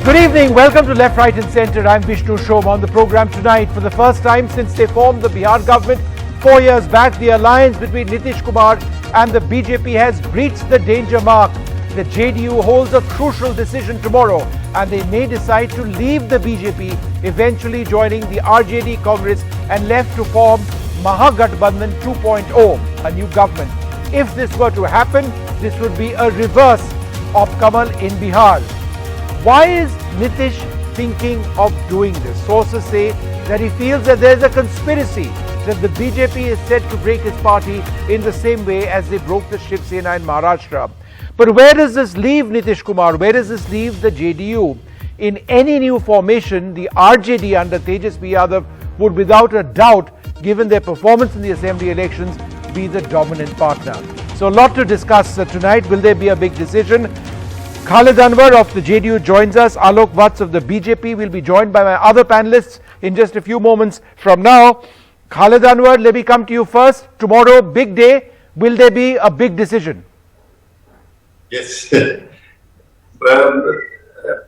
Good evening. Welcome to Left, Right and Centre. I'm Vishnu Shom. On the program tonight, for the first time since they formed the Bihar government 4 years back, the alliance between Nitish Kumar and the BJP has breached the danger mark. The JDU holds a crucial decision tomorrow and they may decide to leave the BJP, eventually joining the RJD Congress and left to form Mahagathbandhan 2.0, a new government. If this were to happen, this would be a reverse of Kamal in Bihar. Why is Nitish thinking of doing this? Sources say that he feels that there is a conspiracy that the BJP is set to break his party in the same way as they broke the Shiv Sena in Maharashtra. But where does this leave Nitish Kumar? Where does this leave the JDU? In any new formation, the RJD under Tejasvi Yadav would without a doubt, given their performance in the assembly elections, be the dominant partner. So a lot to discuss tonight. Will there be a big decision? Khalid Anwar of the JDU joins us. Alok Vats of the BJP will be joined by my other panelists in just a few moments from now. Khalid Anwar, let me come to you first. Tomorrow, big day. Will there be a big decision? Yes.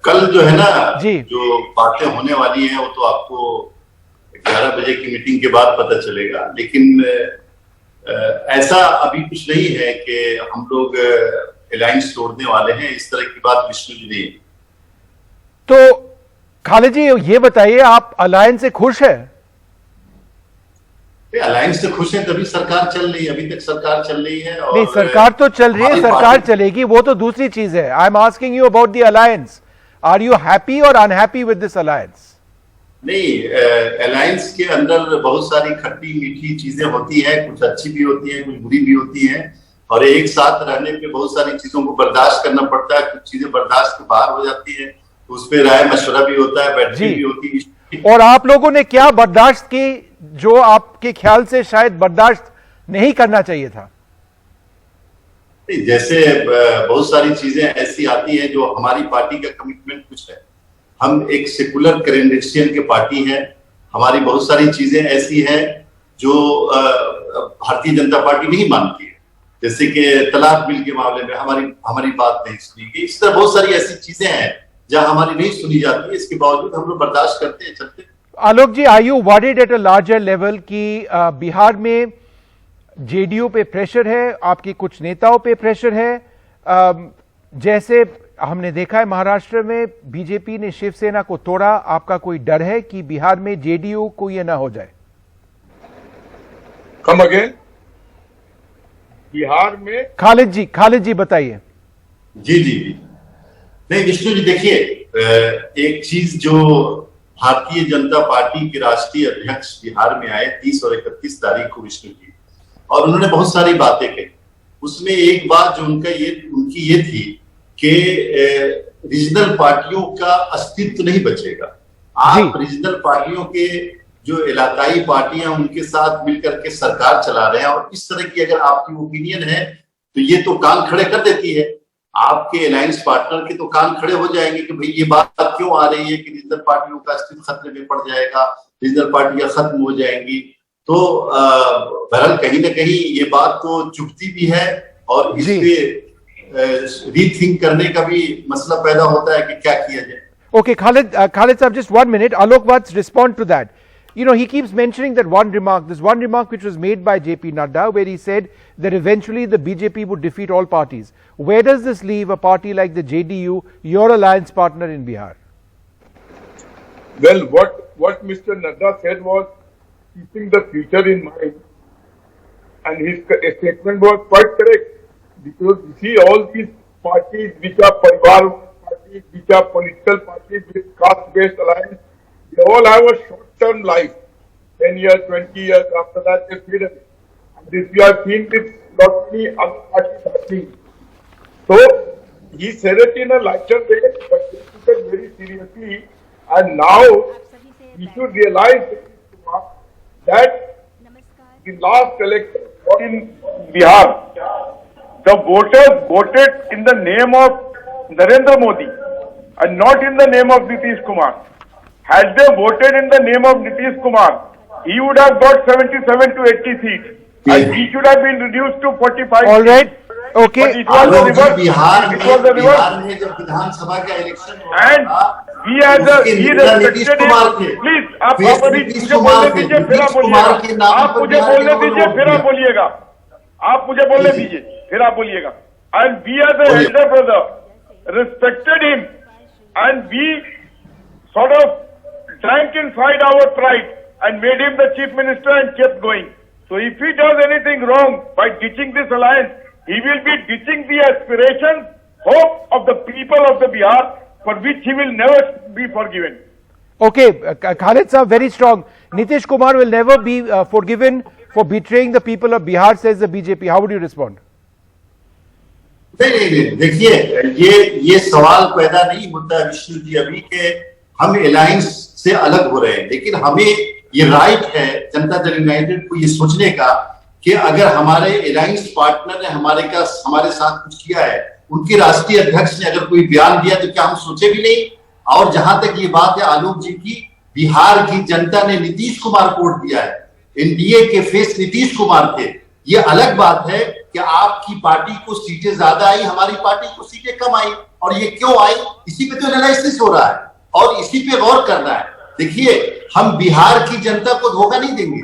कल जो है ना जो बातें होने वाली हैं वो तो आपको 11 बजे की मीटिंग के बाद पता चलेगा, लेकिन ऐसा अभी कुछ नहीं है कि हम लोग अलायंस तोड़ने वाले हैं, इस तरह की बात विष्णु जी ने। तो खालिद जी ये बताइए, आप अलायंस से खुश है? अलायंस से खुश है तभी सरकार चल रही है, अभी तक सरकार चल रही है। और नहीं, सरकार तो चल रही है, सरकार चलेगी, वो तो दूसरी चीज है। I am asking you about the alliance. Are you happy और अनहैप्पी विद दिस अलायंस? नहीं, अलायंस के अंदर बहुत सारी खट्टी मीठी चीजें होती हैं, कुछ अच्छी भी होती हैं, कुछ बुरी भी होती हैं, और एक साथ रहने पे बहुत सारी चीजों को बर्दाश्त करना पड़ता है। कुछ चीजें बर्दाश्त के बाहर हो जाती है, उस पर राय मशवरा भी होता है, बैठक भी होती है। और आप लोगों ने क्या बर्दाश्त की जो आपके ख्याल से शायद बर्दाश्त नहीं करना चाहिए था? जैसे बहुत सारी चीजें ऐसी आती हैं जो हमारी पार्टी का कमिटमेंट कुछ है। हम एक सेकुलर क्रेडेंशियल के पार्टी है, हमारी बहुत सारी चीजें ऐसी हैं जो भारतीय जनता पार्टी नहीं मानती है, जैसे कि तलाक बिल के मामले में हमारी बात नहीं सुनी गई। इस तरह बहुत सारी ऐसी चीजें हैं जहां हमारी नहीं सुनी जाती, इसके बावजूद हम लोग बर्दाश्त करते हैं, चलते हैं। Alok ji, are you worried at a larger level कि बिहार में जेडीयू पे प्रेशर है, आपकी कुछ नेताओं पे प्रेशर है? जैसे हमने देखा है महाराष्ट्र में बीजेपी ने शिवसेना को तोड़ा, आपका कोई डर है कि बिहार में जेडीयू को ये ना हो जाए? कम अगेन, बिहार में खालिद जी बताइए। जी नहीं विष्णु जी, देखिए एक चीज जो भारतीय जनता पार्टी के राष्ट्रीय अध्यक्ष बिहार में आए 30 और 31 तारीख को विष्णु जी, और उन्होंने बहुत सारी बातें कही। उसमें एक बात जो उनकी ये थी कि रीजनल पार्टियों का अस्तित्व नहीं बचेगा। आप रीजनल पार्टियों के जो इलाकाई पार्टियां उनके साथ मिलकर के सरकार चला रहे हैं, और इस तरह की अगर आपकी ओपिनियन है तो ये तो कान खड़े कर देती है। आपके अलायंस पार्टनर के तो कान खड़े हो जाएंगे कि भाई ये बात क्यों आ रही है कि रीजनल पार्टियों का अस्तित्व खतरे में पड़ जाएगा, रीजनल पार्टियां खत्म हो जाएंगी। तो बहरहाल कहीं ना कहीं ये बात तो चुभती भी है, और इस पे रीथिंक करने का भी मसला पैदा होता है कि क्या किया जाए। Okay, Khalid sir, just 1 minute. Alok Vats, respond to that. You know, he keeps mentioning that one remark which was made by JP Nadda, where he said that eventually the BJP would defeat all parties. Where does this leave a party like the JDU, your alliance partner in Bihar? Well, what Mr. Nadda said was keeping the future in mind, and his statement was quite correct, because you see all these parties which are parivar parties, which are political parties with caste-based alliance, they all have a short-term life, 10 years, 20 years, after that they fade away. And this we have seen with not many other parties happening. So, he said it in a lighter way, but he took it very seriously, and now we should realize that the last election in Bihar, the voters voted in the name of Narendra Modi and not in the name of Nitish Kumar. Had they voted in the name of Nitish Kumar, he would have got 77 to 80 seats. And he should have been reduced to 45. All right. Okay. Bihar में जब विधानसभा का election he has a, उसके he नेता Nitish respected Kumar him. थे। Please, आप नीतीश मुझे कुमार बोलने थे। दीजिए, फिर आप नीतीश कुमार बोलिएगा। के नाम आप पर मुझे बिहार बोलने के लोगों ने दीजिए, वोट फिर आप दिया। बोलिएगा। आप मुझे बोलने दीजिए, फिर आप बोलिएगा। And we as a elder brother respected him, and we sort of drank inside our pride and made him the chief minister and kept going. So if he does anything wrong by ditching this alliance, he will be ditching the aspirations, hope of the people of the Bihar, for which he will never be forgiven. Okay, Khalid sir, very strong. Nitish Kumar will never be forgiven for betraying the people of Bihar, says the BJP. How would you respond? नहीं, देखिए ये सवाल पैदा नहीं होता है विष्णु जी अभी के हम अलायंस से अलग हो रहे हैं, लेकिन हमें ये राइट है जनता दल यूनाइटेड को ये सोचने का कि अगर हमारे अलायंस पार्टनर ने हमारे साथ कुछ किया है, उनके राष्ट्रीय अध्यक्ष ने अगर कोई बयान दिया तो क्या हम सोचे भी नहीं। और जहां तक ये बात है आलोक जी की, बिहार की जनता ने नीतीश कुमार को वोट दिया है, एनडीए के फेस नीतीश कुमार थे। ये अलग बात है कि आपकी पार्टी को सीटें ज्यादा आई, हमारी पार्टी को सीटें कम आई, और ये क्यों आई, इसी पे तो एनालिसिस हो रहा है और इसी पे गौर करना है। देखिए, हम बिहार की जनता को धोखा नहीं देंगे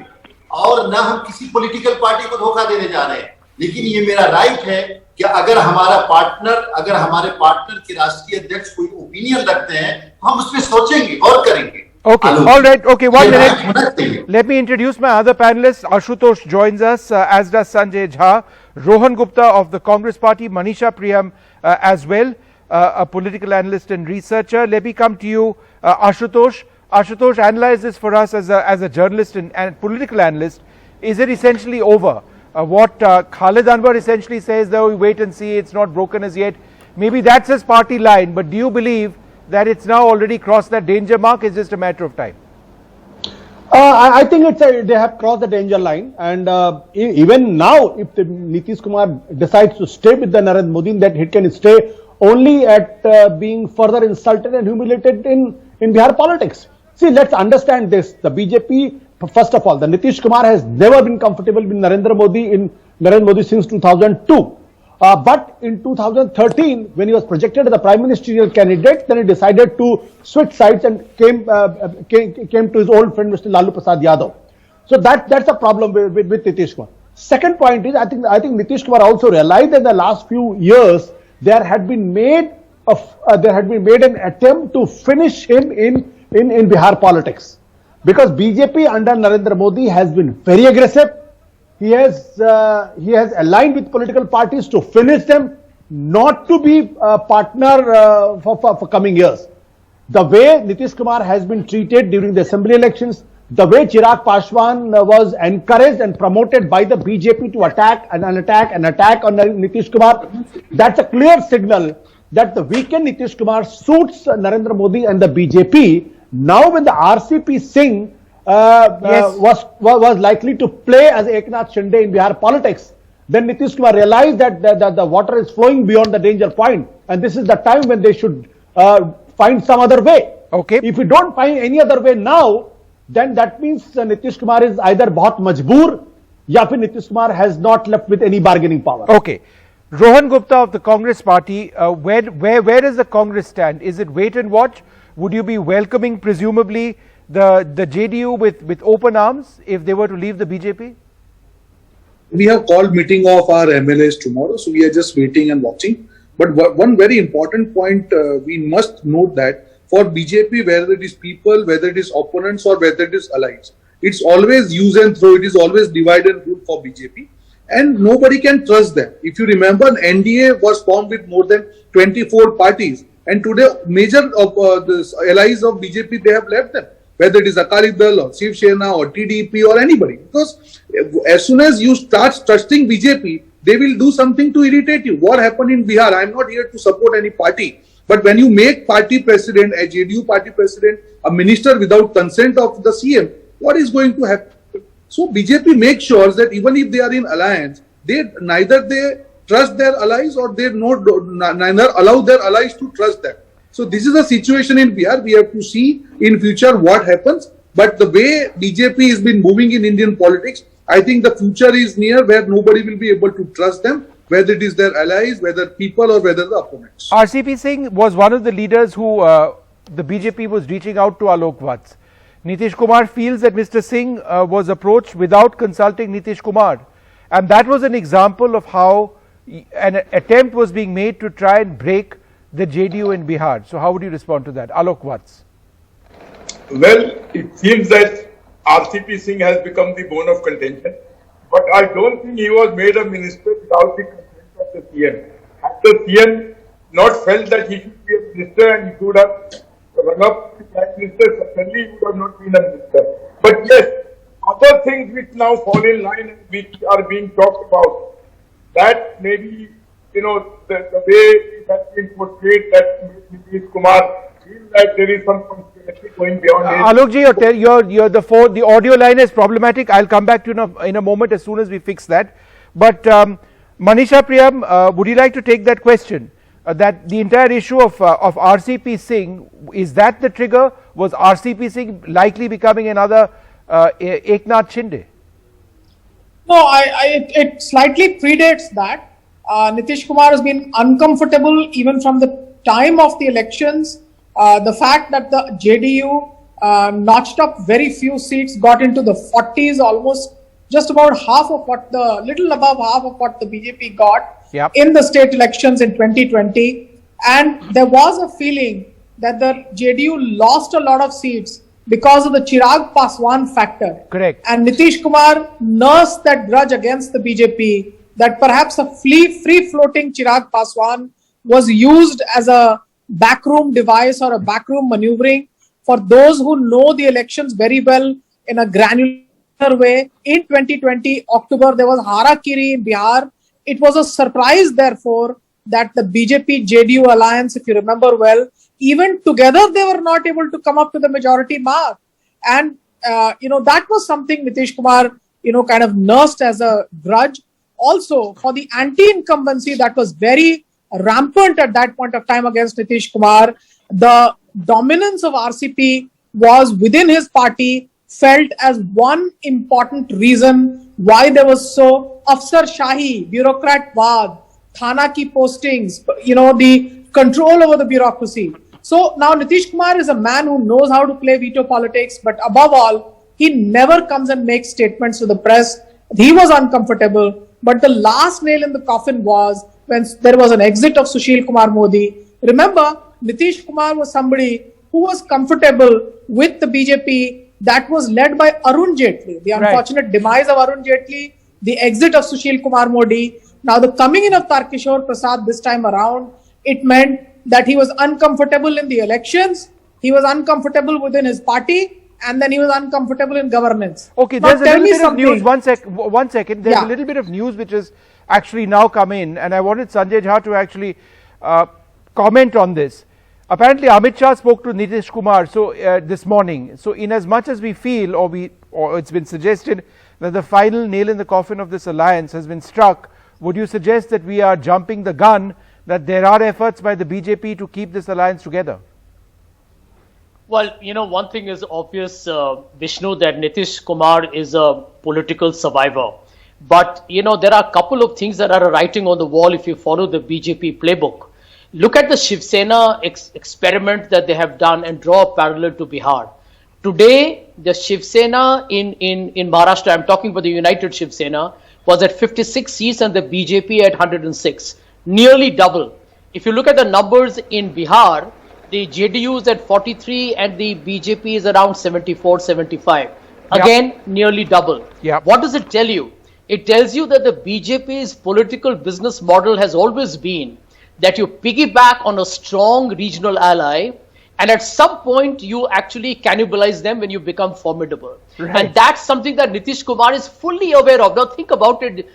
और ना हम किसी पॉलिटिकल पार्टी को धोखा देने जा रहे हैं, लेकिन ये मेरा राइट है कि अगर हमारे पार्टनर के राष्ट्रीय अध्यक्ष कोई ओपिनियन रखते हैं, हम उसमें सोचेंगे और करेंगे। Okay, all right. Okay, 1 minute. Let me introduce my other panelists. Ashutosh joins us, as does Sanjay Jha, Rohan Gupta of the Congress Party, Manisha Priyam as well, a political analyst and researcher. Let me come to you, Ashutosh. Ashutosh, analyze this for us as a journalist and political analyst. Is it essentially over? What Khalid Anwar essentially says, though, we wait and see, it's not broken as yet. Maybe that's his party line, but do you believe that it's now already crossed that danger mark? It's just a matter of time. I think they have crossed the danger line, and even now, if the Nitish Kumar decides to stay with the Narendra Modi, that he can stay only at being further insulted and humiliated in Bihar politics. See, let's understand this. The BJP, first of all, the Nitish Kumar has never been comfortable with Narendra Modi since 2002. But in 2013, when he was projected as the prime ministerial candidate, then he decided to switch sides and came to his old friend Mr. Lalu Prasad Yadav. So that's a problem with Nitish Kumar. Second point is, I think Nitish Kumar also realized that in the last few years there had been made an attempt to finish him in Bihar politics, because BJP under Narendra Modi has been very aggressive. He has aligned with political parties to finish them, not to be a partner for coming years. The way Nitish Kumar has been treated during the assembly elections, the way Chirag Paswan was encouraged and promoted by the BJP to attack on Nitish Kumar, that's a clear signal that the weakened Nitish Kumar suits Narendra Modi and the BJP. Now when the RCP Singh was likely to play as Eknath Shinde in Bihar politics, then Nitish Kumar realized that the water is flowing beyond the danger point, and this is the time when they should find some other way. Okay. If we don't find any other way now, then that means Nitish Kumar is either bahut majboor, ya fir Nitish Kumar has not left with any bargaining power. Okay. Rohan Gupta of the Congress Party, where does the Congress stand? Is it wait and watch? Would you be welcoming, presumably, the JDU with open arms if they were to leave the BJP? We have called meeting of our MLAs tomorrow, so we are just waiting and watching. But one very important point, we must note that for BJP, whether it is people, whether it is opponents, or whether it is allies, it's always use and throw. It is always divide and rule for BJP, and nobody can trust them. If you remember, NDA was formed with more than 24 parties, and today major of the allies of BJP, they have left them, whether it is Akali Dal or Shiv Sena or TDP or anybody. Because as soon as you start trusting BJP, they will do something to irritate you. What happened in Bihar? I am not here to support any party. But when you make party president, a JDU party president, a minister without consent of the CM, what is going to happen? So BJP makes sure that even if they are in alliance, neither they trust their allies or they neither allow their allies to trust them. So this is a situation in Bihar. We have to see in future what happens. But the way BJP has been moving in Indian politics, I think the future is near where nobody will be able to trust them, whether it is their allies, whether people or whether the opponents. RCP Singh was one of the leaders who the BJP was reaching out to Alok Vats. Nitish Kumar feels that Mr. Singh was approached without consulting Nitish Kumar, and that was an example of how an attempt was being made to try and break the JDU in Bihar. So how would you respond to that? Alok Vats. Well, it seems that RCP Singh has become the bone of contention, but I don't think he was made a minister without the consent of the CM. Had the CM not felt that he should be a minister and he should have run up to Prime Minister, certainly he would have not been a minister. But yes, other things which now fall in line and which are being talked about, that maybe, the way it has been portrayed that Nitish Kumar feels that there is some conspiracy going beyond Alok ji, the audio line is problematic. I'll come back to you in a moment as soon as we fix that. But Manisha Priyam, would you like to take that question? That the entire issue of RCP Singh, is that the trigger? Was RCP Singh likely becoming another Eknath Shinde? No, it slightly predates that. Nitish Kumar has been uncomfortable even from the time of the elections. The fact that the JDU notched up very few seats, got into the 40s, almost just about little above half of what the BJP got in the state elections in 2020. And there was a feeling that the JDU lost a lot of seats because of the Chirag Paswan factor. Correct. And Nitish Kumar nursed that grudge against the BJP that perhaps a free-floating Chirag Paswan was used as a backroom device or a backroom maneuvering. For those who know the elections very well in a granular way, in 2020 October, there was Harakiri in Bihar. It was a surprise, therefore, that the BJP-JDU alliance, if you remember well, even together they were not able to come up to the majority mark. And, that was something Nitish Kumar, kind of nursed as a grudge. Also, for the anti-incumbency that was very rampant at that point of time against Nitish Kumar, the dominance of RCP was within his party felt as one important reason why there was so Afsar Shahi, bureaucrat Wad, Thana ki postings, the control over the bureaucracy. So now Nitish Kumar is a man who knows how to play veto politics, but above all, he never comes and makes statements to the press. He was uncomfortable. But the last nail in the coffin was when there was an exit of Sushil Kumar Modi. Remember, Nitish Kumar was somebody who was comfortable with the BJP that was led by Arun Jaitley. The unfortunate demise of Arun Jaitley, the exit of Sushil Kumar Modi. Now the coming in of Tarkishore Prasad this time around, it meant that he was uncomfortable in the elections, he was uncomfortable within his party, and then he was uncomfortable in governance. Okay, there's a little bit of news. One second. There's a little bit of news which has actually now come in, and I wanted Sanjay Jha to actually comment on this. Apparently, Amit Shah spoke to Nitish Kumar this morning. So, in as much as we feel, or it's been suggested that the final nail in the coffin of this alliance has been struck, would you suggest that we are jumping the gun, that there are efforts by the BJP to keep this alliance together? Well, one thing is obvious, Vishnu, that Nitish Kumar is a political survivor. But, there are a couple of things that are writing on the wall if you follow the BJP playbook. Look at the Shiv Sena experiment that they have done and draw a parallel to Bihar. Today, the Shiv Sena in Maharashtra, I'm talking about the United Shiv Sena, was at 56 seats and the BJP at 106, nearly double. If you look at the numbers in Bihar, the JDU is at 43 and the BJP is around 74, 75. Again, nearly double. What does it tell you? It tells you that the BJP's political business model has always been that you piggyback on a strong regional ally, and at some point you actually cannibalize them when you become formidable. And that's something that Nitish Kumar is fully aware of. Now think about it,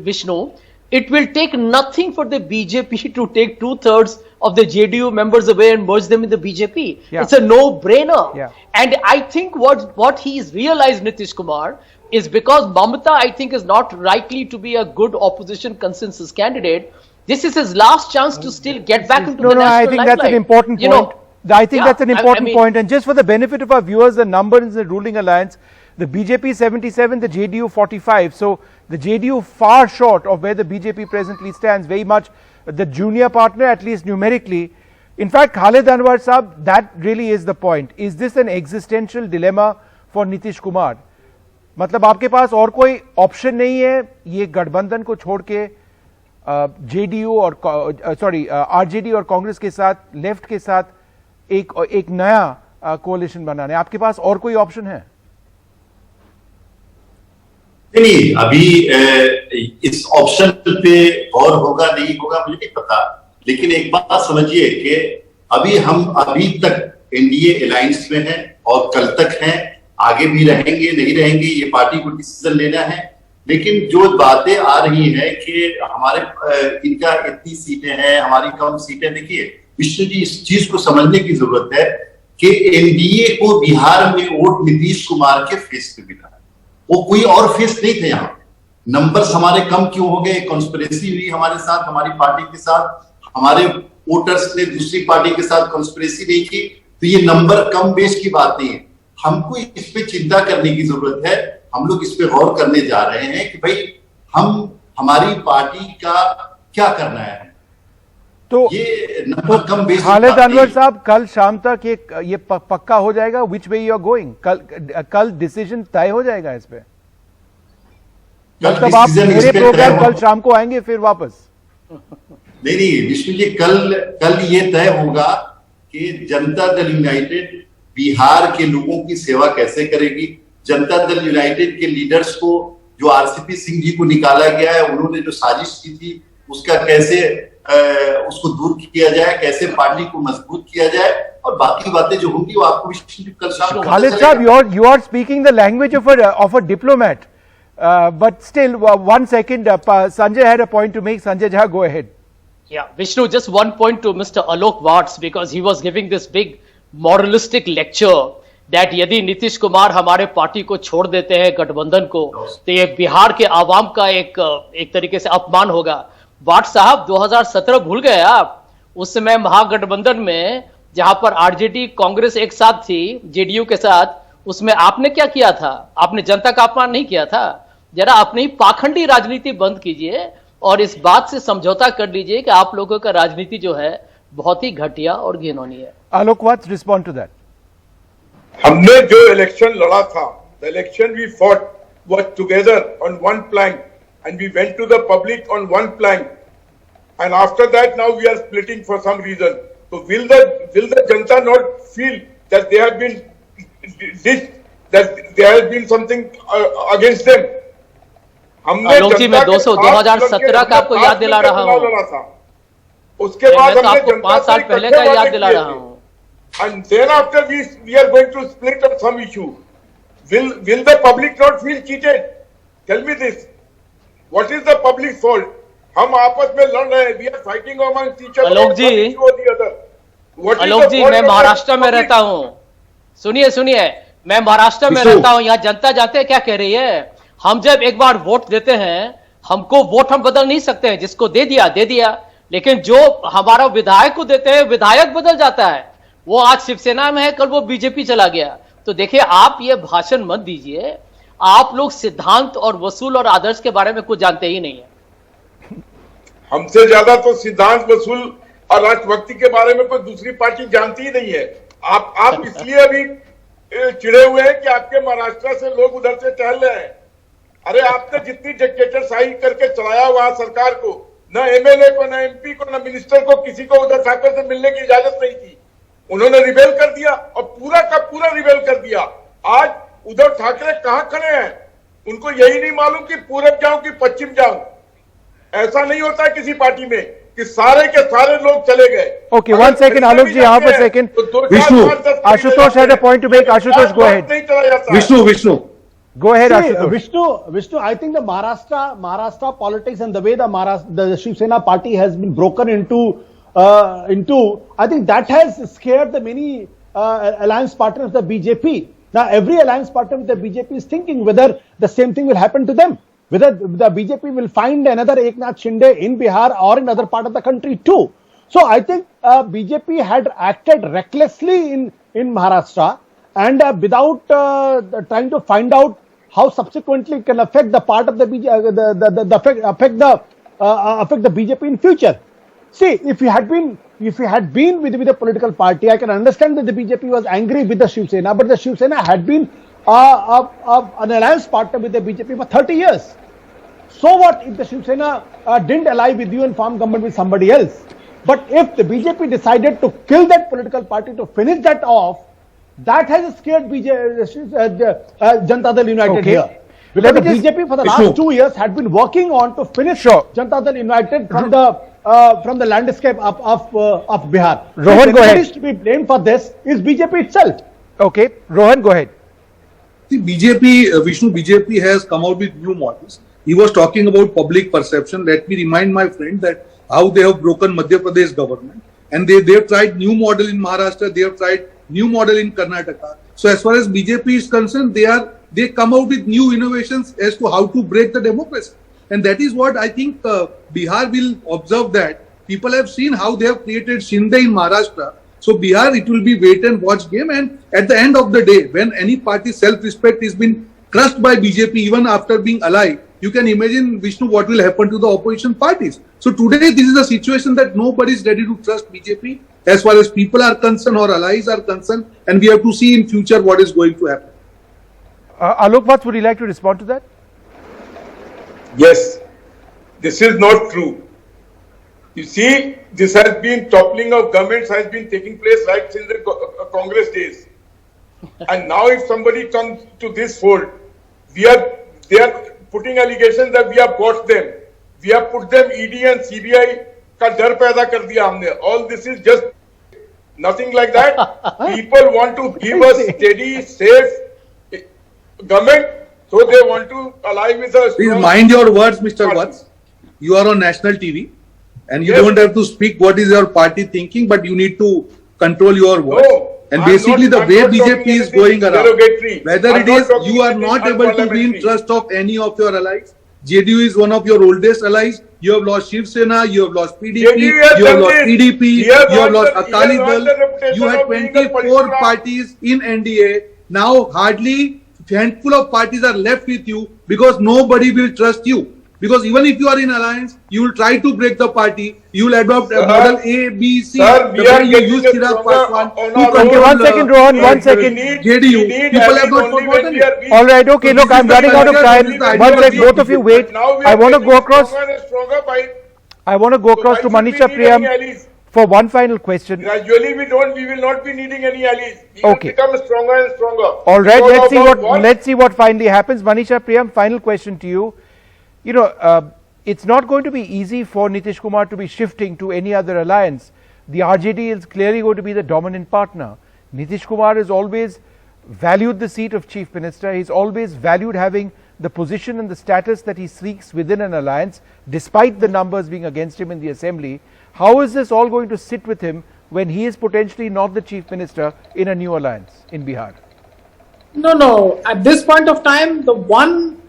Vishnu. It will take nothing for the BJP to take 2/3 of the JDU members away and merge them in the BJP. It's a no-brainer. And I think what he's realized, Nitish Kumar, is because Mamata, I think, is not likely to be a good opposition consensus candidate. This is his last chance to still get back into the national I think limelight. that's an important point. I think that's an important point. And just for the benefit of our viewers, the number in the ruling alliance, the BJP 77, the JDU 45. So the JDU far short of where the BJP presently stands, very much the junior partner, at least numerically. In fact, Khalid Anwar Saab, that really is the point. Is this an existential dilemma for Nitish Kumar? मतलब आपके पास और कोई option नहीं है ये गठबंधन को छोड़ के जेडीयू और आरजेडी और कांग्रेस के साथ, लेफ्ट के साथ एक नया कोalition बनाने? आपके पास और कोई ऑप्शन है? नहीं, अभी इस ऑप्शन पे और होगा नहीं होगा मुझे नहीं पता, लेकिन एक बात समझिए कि अभी तक एनडीए अलायंस में है और कल तक हैं, आगे भी रहेंगे नहीं रहेंगे ये पार्टी को डिसीजन लेना है। लेकिन जो बातें आ रही हैं कि हमारे इनका इतनी सीटें हैं, हमारी कम सीटें, देखिए विष्णु जी इस चीज को समझने की जरूरत है कि एनडीए को बिहार में वोट नीतीश कुमार के फेस पे मिला, वो कोई और फेस नहीं थे। यहाँ नंबर्स हमारे कम क्यों हो गए? कॉन्स्पिरेसी हुई हमारे साथ, हमारी पार्टी के साथ, हमारे वोटर्स ने दूसरी पार्टी के साथ कॉन्स्पिरेसी नहीं की, तो ये नंबर कम बेस की बात नहीं है। हमको इस पे चिंता करने की जरूरत है, हम लोग इस पे गौर करने जा रहे हैं कि भाई हमारी पार्टी का क्या करना है। तो ये नंबर कम बेस। खालिद अनवर साहब, कल शाम तक ये पक्का हो जाएगा विच वे यू आर गोइंग? कल डिसीजन तय हो जाएगा इस पे? मतलब आप मेरे प्रोग्राम कल शाम को आएंगे फिर वापस? नहीं विष्णु जी, कल ये तय होगा कि जनता दल यूनाइटेड बिहार के लोगों की सेवा कैसे करेगी। जनता दल यूनाइटेड के लीडर्स को, जो आरसीपी सिंह जी को निकाला गया है, उन्होंने जो साजिश की थी उसका कैसे उसको दूर किया जाए, कैसे पार्टी को मजबूत किया जाए, और बाकी बातें जो होंगी वो आपको कल शाम को। Khalid साहब, you are speaking the language of a diplomat, but still one second, Sanjay had a point to make. Sanjay Jha, go ahead. Yeah, Vishnu, just one point to Mr. Alok Watts, because he was giving this big moralistic lecture that यदि नीतीश कुमार हमारे party को छोड़ देते हैं, गठबंधन को, तो ये बिहार के आवाम का एक तरीके से अपमान होगा। वाट साहब, 2017 भूल गए आप? उस समय महागठबंधन में जहां पर आरजेडी कांग्रेस एक साथ थी जेडीयू के साथ, उसमें आपने क्या किया था? आपने जनता का अपमान नहीं किया था? जरा अपनी पाखंडी राजनीति बंद कीजिए और इस बात से समझौता कर लीजिए कि आप लोगों का राजनीति जो है बहुत ही घटिया और घिनौनी है। Alok Vats, respond to that. हमने जो इलेक्शन लड़ा था, the election we fought was together on one plank and we went to the public on one plank, and after that now we are splitting for some reason. So will the Janata not feel that they have been that there has been something against them? हमने आलोक जी, मैं 2017 का आपको याद दिला रहा हूँ। उसके बाद मैं आपको 5 साल पहले का याद दिला रहा हूँ। And then after we are going to split on some issue. Will the public not feel cheated? Tell me this. What is the public fault? हम आपस में लड़ रहे हैं, we are fighting amongst each other. आलोक जी, आलोक जी, मैं महाराष्ट्र में रहता हूँ। सुनिए, मैं महाराष्ट्र में रहता हूँ। यहाँ जनता जानते हैं क्या कह रही है? हम जब एक बार वोट देते हैं, हमको वोट हम बदल नहीं सकते हैं, जिसको दे दिया, लेकिन जो हमारा विधायक को देते हैं, विधायक बदल जाता है। वो आज शिवसेना में है, कल वो बीजेपी चला गया। तो देखिए, आप ये भाषण मत दीजिए। आप लोग सिद्धांत और वसूल और आदर्श के बारे में कुछ जानते ही नहीं है। हमसे ज्यादा तो सिद्धांत, वसूल और राष्ट्रभक्ति के बारे में कोई दूसरी पार्टी जानती ही नहीं है। आप इसलिए अभी चिढ़े हुए हैं कि आपके महाराष्ट्र से लोग उधर से टहल रहे हैं। अरे आपने जितनी डिक्टेटरशाही करके चलाया वहां सरकार को, न एमएलए को, न एमपी को, न मिनिस्टर को, किसी को उधर ठाकरे से मिलने की इजाजत नहीं थी। उन्होंने रिबेल कर दिया और पूरा का पूरा रिबेल कर दिया। आज उद्धव ठाकरे कहां खड़े हैं? उनको यही नहीं मालूम कि पूरब जाऊं कि पश्चिम जाऊं। ऐसा नहीं होता है किसी पार्टी में कि सारे के सारे लोग चले गए। ओके, वन सेकंड आलोक जी, यहाँ पर second. Vishnu, Ashutosh had a point two make. Ashutosh, go ahead. Vishnu, go ahead, Ashutosh. Vishnu, I think the Maharashtra politics and the way the Shiv Sena party has been broken into, I think that has scared the many alliance partners of the BJP. Now, every alliance partner with the BJP is thinking whether the same thing will happen to them, whether the BJP will find another Eknath Shinde in Bihar or in other part of the country too. So, I think BJP had acted recklessly in Maharashtra, and without trying to find out how subsequently it can affect the part of the affect the BJP in future. See, if he had been with a political party, I can understand that the BJP was angry with the Shiv Sena, but the Shiv Sena had been an alliance partner with the BJP for 30 years. So what if the Shiv Sena didn't ally with you and form government with somebody else? But if the BJP decided to kill that political party to finish that off, that has scared Janata Dal United here. Because the BJP for the last 2 years had been working on to finish Janata Dal United from the landscape of Bihar. Rohan, go ahead. Who is to be blamed for this is BJP itself. Okay, Rohan, go ahead. See, BJP has come out with new models. He was talking about public perception. Let me remind my friend that how they have broken Madhya Pradesh government, and they have tried new model in Maharashtra. They have tried new model in Karnataka. So as far as BJP is concerned, they come out with new innovations as to how to break the democracy, and that is what I think Bihar will observe. That people have seen how they have created Shinde in Maharashtra. So Bihar, it will be wait and watch game, and at the end of the day, when any party's self-respect is been crushed by BJP, even after being allied, you can imagine, Vishnu, what will happen to the opposition parties. So today, this is a situation that nobody is ready to trust BJP as far as people are concerned or allies are concerned, and we have to see in future what is going to happen. Alok Vats, would you like to respond to that? Yes, this is not true. You see, this has been toppling of governments has been taking place right since the Congress days. And now if somebody comes to this fold, they are putting allegations that we have got them. We have put them ED and CBI ka dar paida kar diya humne. All this is just nothing like that. People want to give us steady, safe government, so they want to ally with us. Please mind your words, Mr. Vats. You are on national TV, and you don't have to speak what is your party thinking, but you need to control your words. No. And basically the way BJP is going around, whether it is you are not able to win trust of any of your allies. JDU is one of your oldest allies. You have lost Shiv Sena, you have lost PDP, you have lost PDP, you have lost Akali Dal. You had 24 parties in NDA. Now hardly a handful of parties are left with you because nobody will trust you. Because even if you are in alliance, you will try to break the party. You will adopt a model A, B, C. Sir, we are use Chirag Paswan. Okay, 1 second, Rohan, 1 second. JDU. People have not forgotten it. All right, okay, look, I'm running out of time. One sec, both of you wait. I want to go across. I want to go across to Manisha Priyam for one final question. Gradually, we will not be needing any allies. We will become stronger and stronger. All right, let's see what finally happens. Manisha Priyam, final question to you. You know, it's not going to be easy for Nitish Kumar to be shifting to any other alliance. The RJD is clearly going to be the dominant partner. Nitish Kumar has always valued the seat of Chief Minister. He's always valued having the position and the status that he seeks within an alliance, despite the numbers being against him in the assembly. How is this all going to sit with him when he is potentially not the Chief Minister in a new alliance in Bihar? No. At this point of time, the one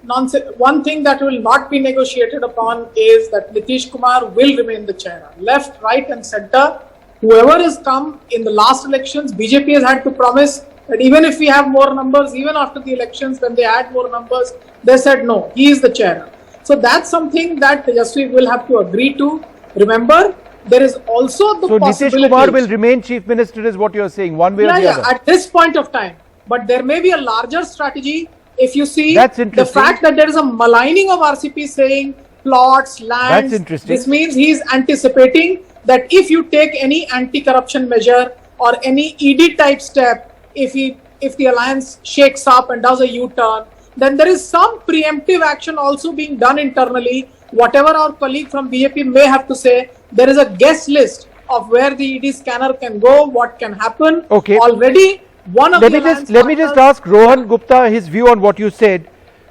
thing that will not be negotiated upon is that Nitish Kumar will remain the chair. Left, right and center, whoever has come in the last elections, BJP has had to promise that even if we have more numbers, even after the elections, when they add more numbers, they said no, he is the chair. So that's something that Tejasvi will have to agree to. Remember, there is also the possibility. Nitish Kumar will remain Chief Minister is what you are saying, one way or the other. At this point of time. But there may be a larger strategy. If you see the fact that there is a maligning of RCP saying plots, lands, this means he is anticipating that if you take any anti-corruption measure or any ED type step, if the alliance shakes up and does a U-turn, then there is some preemptive action also being done internally. Whatever our colleague from BJP may have to say, there is a guest list of where the ED scanner can go, what can happen. Okay. Already, let me just ask Rohan Gupta his view on what you said.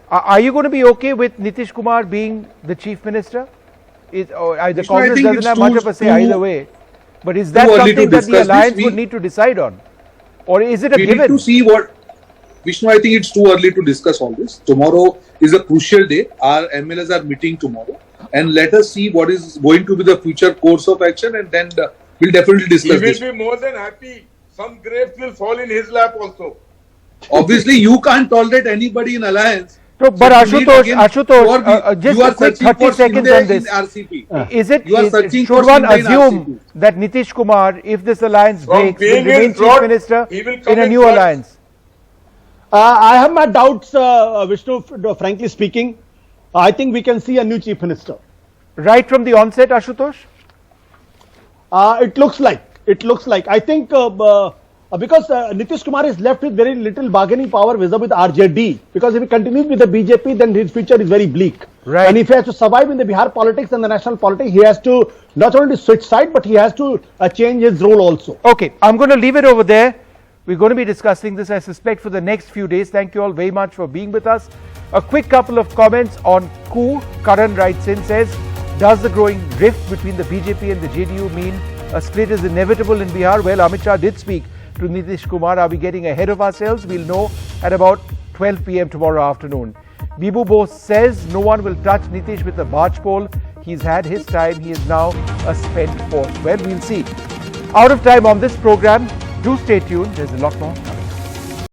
Are you going to be okay with Nitish Kumar being the Chief Minister? The Congress doesn't have much of a say either way. But is that something that the alliance would need to decide on? Or is it a given? We need to see what... Vishnu, I think it's too early to discuss all this. Tomorrow is a crucial day. Our MLAs are meeting tomorrow. And let us see what is going to be the future course of action, and then we'll definitely discuss this. He will be more than happy. Some grapes will fall in his lap also. Obviously, you can't tolerate anybody in alliance No, but So you need again Ashutosh, for just you a are quick searching 30 for seconds Shinde on this. in RCP. Is it, You are searching should for one Shinde in assume RCP. that Nitish Kumar, if this alliance From breaks, will being remain in Chief fraud, Minister he will come in a in new fraud. alliance? I have my doubts, Vishnu, frankly speaking. I think we can see a new chief minister. Right from the onset, Ashutosh? It looks like. I think because Nitish Kumar is left with very little bargaining power vis-a-vis RJD. Because if he continues with the BJP, then his future is very bleak. Right. And if he has to survive in the Bihar politics and the national politics, he has to not only switch side, but he has to change his role also. Okay, I'm going to leave it over there. We're going to be discussing this, I suspect, for the next few days. Thank you all very much for being with us. A quick couple of comments on coup. Karan writes in, says, does the growing rift between the BJP and the JDU mean a split is inevitable in Bihar? Well, Amit Shah did speak to Nitish Kumar. Are we getting ahead of ourselves? We'll know at about 12 p.m. tomorrow afternoon. Bibu Bose says no one will touch Nitish with a barge pole. He's had his time. He is now a spent force. Well, we'll see. Out of time on this program. Do stay tuned. There's a lot more.